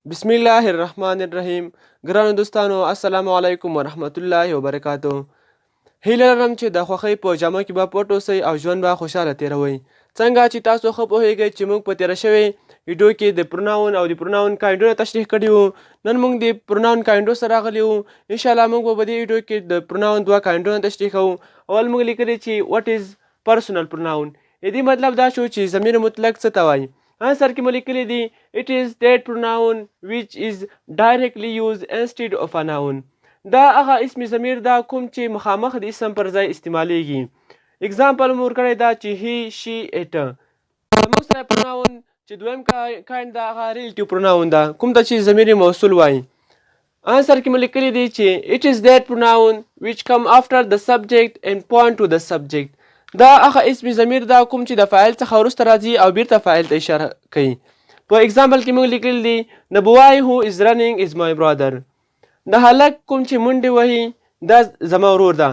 بسم الله الرحمن الرحیم. ګرانو دوستانو السلام علیکم ورحمت الله وبرکاتو. هیله لرم چې د خوښۍ په جامه کې به پټ اوسئ او ژوند به خوشحاله تیروئ. څنګه چې تاسو ښه پوهیږئ چې موږ په تیره شوې ویډیو کې د پروناون او د پروناون کاینډونه تشریح کړي وو. نن موږ د پروناون کاینډو سره راغلي وو. انشاءالله موږ به په دې ویډیو کې د پروناون دوه کاینډونه تشریح کوو. اول موږ لیکلي چې what is personal pronoun. دې مطلب دا شو چې ضمیر مطلق څه ته وایي. انسر کې مو لیکلی دی it is that pronoun which is directly used instead of a noun. دا هغه اسم ضمیر دا کوم چې مخامخ د اسم پر ځای استعمالیږي. اگزامپل مو ورکړی دا چې he she it. زموږ سره pronoun چې دویم کاین دا هغه relative pronoun ده کوم ته چې ضمیر موصول وایي. انسر کې مو لیکلی دی چې it is that pronoun which come after the subject and point to the subject. دا هغه اسم ضمیر دا کوم چې د فاعل څخه وروسته راځي او بیرته فاعل ته اشاره کوي. په اگزامپل کې موږ لیکلی دی the boy who is running is my brother. د هلک کوم چې منډې وهي دا زما ورور ده.